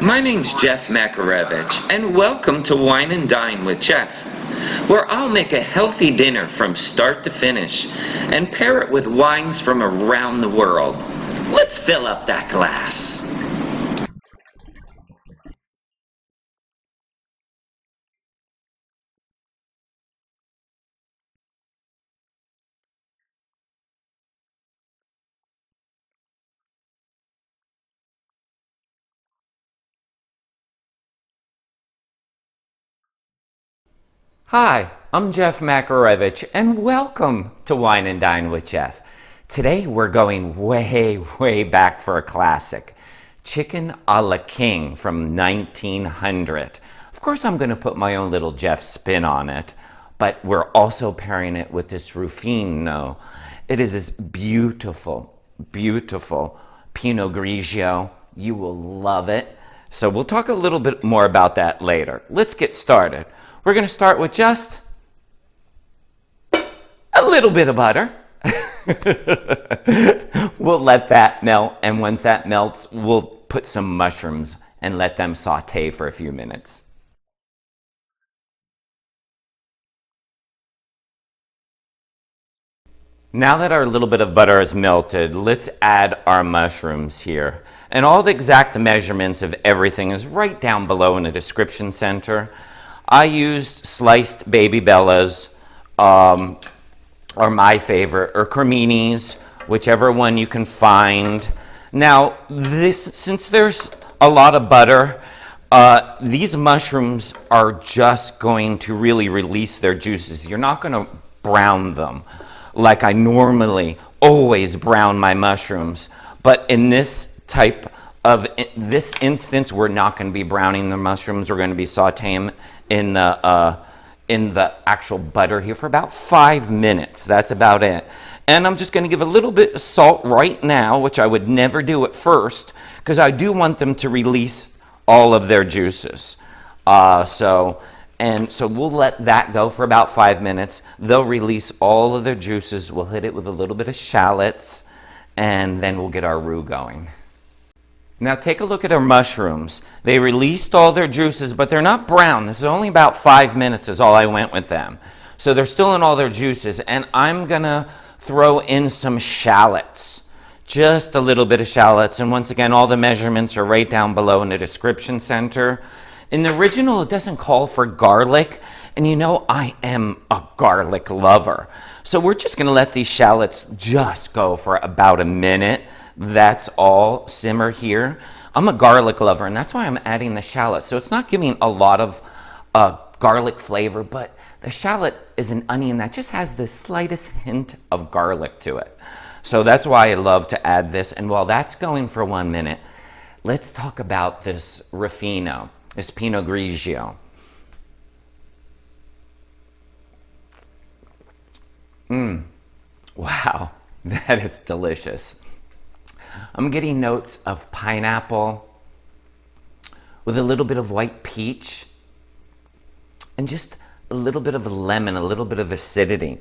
My name's Jeff Makarevich, and welcome to Wine and Dine with Jeff, where I'll make a healthy dinner from start to finish and pair it with wines from around the world. Let's fill up that glass. Hi, I'm Jeff Makarevich, and welcome to Wine and Dine with Jeff. Today we're going way back for a classic, Chicken a la King from 1900. Of course, I'm going to put my own little Jeff spin on it, but we're also pairing it with this Ruffino. It is this beautiful Pinot Grigio. You will love it. So we'll talk a little bit more about that later. Let's get started. We're going to start with just a little bit of butter. We'll let that melt, and once that melts, we'll put some mushrooms and let them saute for a few minutes. Now that our little bit of butter is melted, let's add our mushrooms here. And all the exact measurements of everything is right down below in the description center. I used sliced baby bellas, are my favorite, or creminis, whichever one you can find. Now, since there's a lot of butter, these mushrooms are just going to really release their juices. You're not going to brown them like I normally always brown my mushrooms. But in this this instance, we're not going to be browning the mushrooms. We're going to be sauteing in the actual butter here for about 5 minutes. That's about it. And I'm just going to give a little bit of salt right now, which I would never do at first, because I do want them to release all of their juices. So we'll let that go for about 5 minutes. They'll release all of their juices. We'll hit it with a little bit of shallots, and then we'll get our roux going. Now take a look at our mushrooms. They released all their juices, but they're not brown. This is only about 5 minutes is all I went with them. So they're still in all their juices, and I'm gonna throw in some shallots. Just a little bit of shallots, and once again, all the measurements are right down below in the description center. In the original, it doesn't call for garlic, and you know I am a garlic lover. So we're just gonna let these shallots just go for about a minute. That's all. Simmer here. I'm a garlic lover, and that's why I'm adding the shallot. So it's not giving a lot of garlic flavor, but the shallot is an onion that just has the slightest hint of garlic to it. So that's why I love to add this. And while that's going for 1 minute, let's talk about this Ruffino, this Pinot Grigio. Wow, that is delicious. I'm getting notes of pineapple with a little bit of white peach and just a little bit of lemon, a little bit of acidity.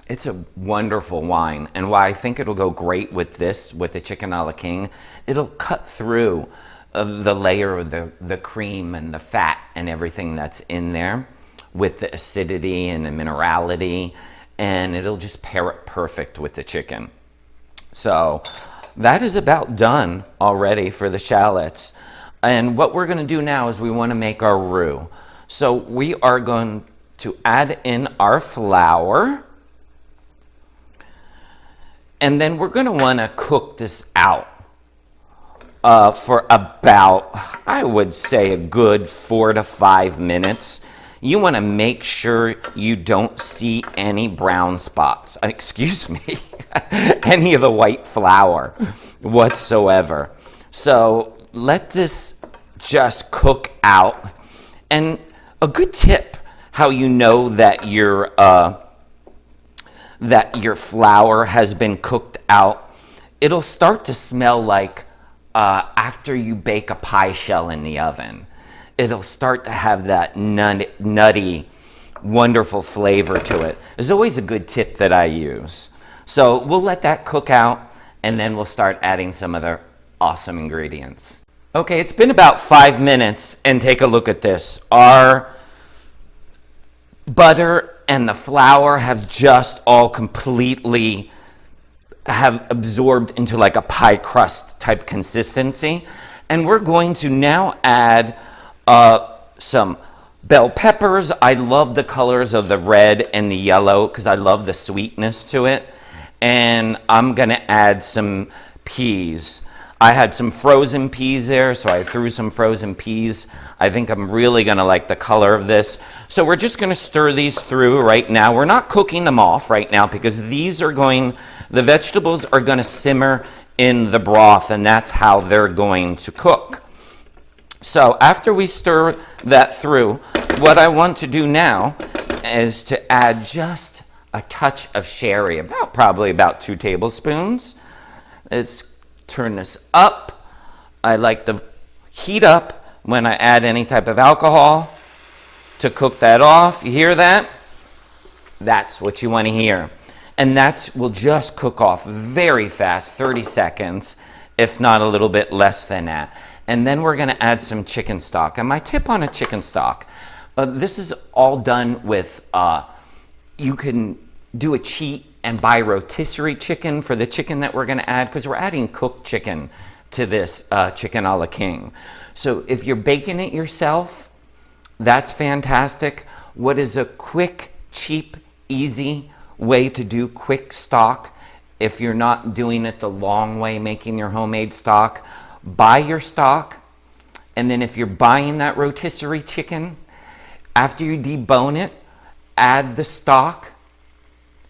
It's a wonderful wine, and why I think it'll go great with this, with the Chicken a la King, it'll cut through the layer of the cream and the fat and everything that's in there with the acidity and the minerality, and it'll just pair it perfect with the chicken. So that is about done already for the shallots. And what we're going to do now is we want to make our roux. So we are going to add in our flour. And then we're going to want to cook this out for about, I would say, a good 4 to 5 minutes. You want to make sure you don't see any brown spots, excuse me, any of the white flour whatsoever. So let this just cook out. And a good tip, how you know that your flour has been cooked out, it'll start to smell like after you bake a pie shell in the oven. It'll start to have that nutty, wonderful flavor to it. There's always a good tip that I use. So we'll let that cook out, and then we'll start adding some other awesome ingredients. Okay, it's been about 5 minutes, and take a look at this. Our butter and the flour have just all completely have absorbed into like a pie crust type consistency. And we're going to now add some bell peppers. I love the colors of the red and the yellow because I love the sweetness to it. And I'm gonna add some peas. I had some frozen peas there, so I threw some frozen peas. I think I'm really gonna like the color of this. So we're just gonna stir these through right now. We're not cooking them off right now because the vegetables are gonna simmer in the broth, and that's how they're going to cook. So after we stir that through, what I want to do now is to add just a touch of sherry, probably about 2 tablespoons. Let's turn this up. I like to heat up when I add any type of alcohol to cook that off. You hear that? That's what you want to hear. And that will just cook off very fast, 30 seconds, if not a little bit less than that. And then we're going to add some chicken stock. And my tip on a chicken stock, this is all done with, you can do a cheat and buy rotisserie chicken for the chicken that we're going to add, because we're adding cooked chicken to this chicken a la king. So if you're baking it yourself, that's fantastic. What is a quick, cheap, easy way to do quick stock if you're not doing it the long way, making your homemade stock? Buy your stock, and then if you're buying that rotisserie chicken, after you debone it, add the stock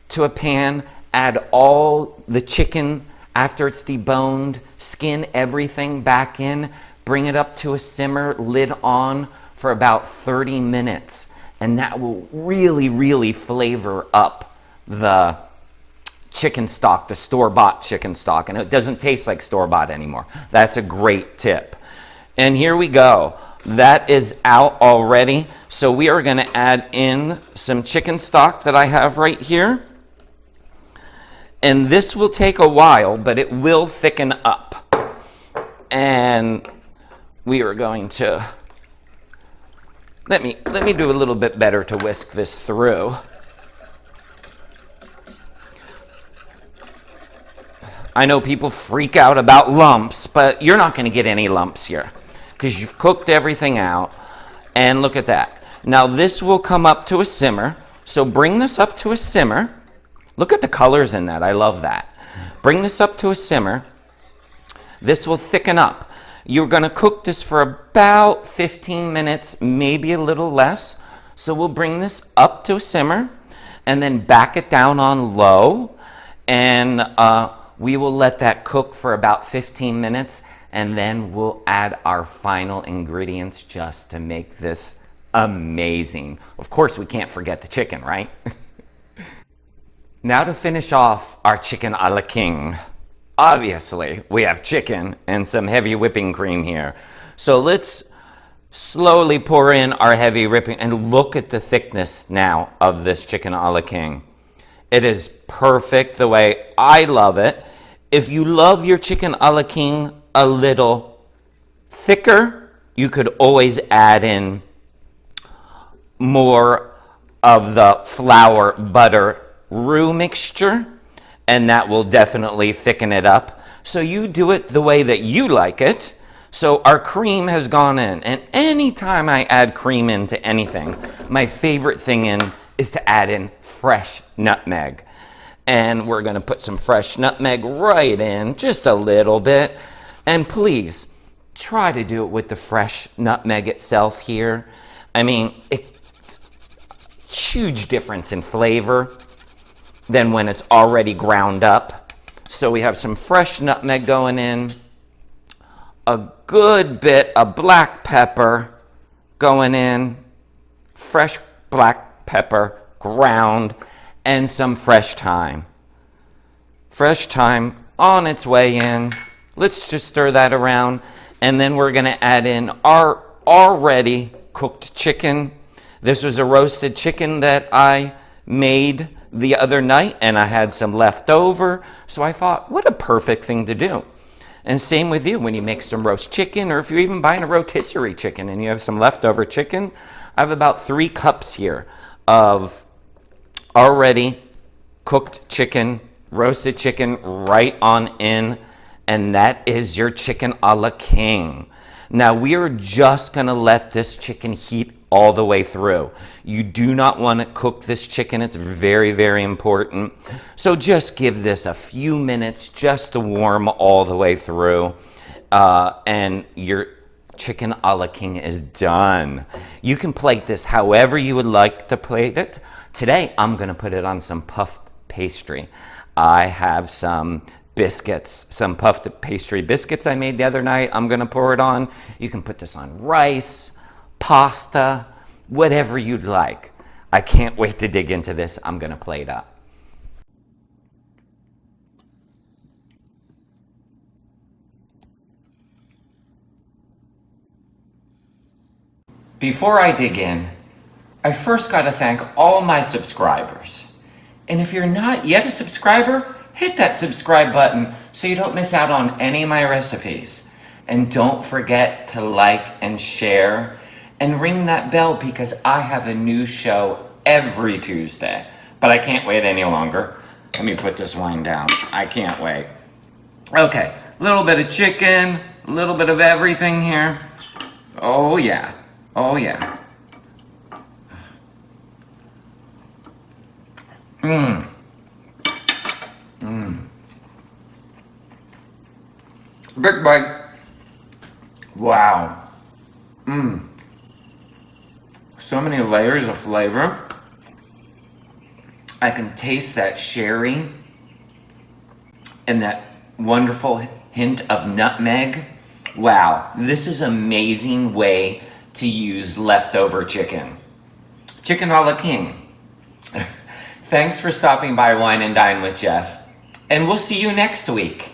to a pan, add all the chicken after it's deboned, skin everything back in, bring it up to a simmer, lid on for about 30 minutes. And that will really, really flavor up the chicken stock, the store-bought chicken stock. And it doesn't taste like store-bought anymore. That's a great tip. And here we go. That is out already. So we are going to add in some chicken stock that I have right here. And this will take a while, but it will thicken up. And we are going to, let me do a little bit better to whisk this through. I know people freak out about lumps, but you're not going to get any lumps here because you've cooked everything out. And look at that. Now this will come up to a simmer. So bring this up to a simmer. Look at the colors in that. I love that. Bring this up to a simmer. This will thicken up. You're going to cook this for about 15 minutes, maybe a little less. So we'll bring this up to a simmer and then back it down on low. And we will let that cook for about 15 minutes. And then we'll add our final ingredients just to make this amazing. Of course, we can't forget the chicken, right? Now to finish off our chicken a la king. Obviously, we have chicken and some heavy whipping cream here. So let's slowly pour in our heavy whipping, and look at the thickness now of this chicken a la king. It is perfect the way I love it. If you love your chicken a la king a little thicker, you could always add in more of the flour, butter, roux mixture, and that will definitely thicken it up. So you do it the way that you like it. So our cream has gone in, and anytime I add cream into anything, my favorite thing is to add in fresh nutmeg. And we're going to put some fresh nutmeg right in, just a little bit. And please try to do it with the fresh nutmeg itself here. I mean, it's a huge difference in flavor than when it's already ground up. So we have some fresh nutmeg going in, a good bit of black pepper going in, fresh black pepper ground, and some fresh thyme. Fresh thyme on its way in. Let's just stir that around, and then we're gonna add in our already cooked chicken. This was a roasted chicken that I made the other night, and I had some left over, so I thought, what a perfect thing to do. And same with you when you make some roast chicken, or if you're even buying a rotisserie chicken and you have some leftover chicken. I have about 3 cups here of already cooked chicken, roasted chicken right on in, and that is your chicken a la king. Now we are just gonna let this chicken heat all the way through. You do not want to cook this chicken. It's very, very important. So just give this a few minutes just to warm all the way through, and your chicken a la king is done. You can plate this however you would like to plate it. Today, I'm gonna put it on some puffed pastry. I have some biscuits, some puffed pastry biscuits I made the other night. I'm gonna pour it on. You can put this on rice, pasta, whatever you'd like. I can't wait to dig into this. I'm gonna plate up. Before I dig in, I first gotta thank all my subscribers. And if you're not yet a subscriber, hit that subscribe button so you don't miss out on any of my recipes. And don't forget to like and share and ring that bell because I have a new show every Tuesday. But I can't wait any longer. Let me put this wine down. I can't wait. Okay, a little bit of chicken, a little bit of everything here. Oh yeah, oh yeah. Mmm. Mmm. Big bite. Wow. Mmm. So many layers of flavor. I can taste that sherry and that wonderful hint of nutmeg. Wow, this is an amazing way to use leftover chicken. Chicken a la king. Thanks for stopping by Wine and Dine with Jeff, and we'll see you next week.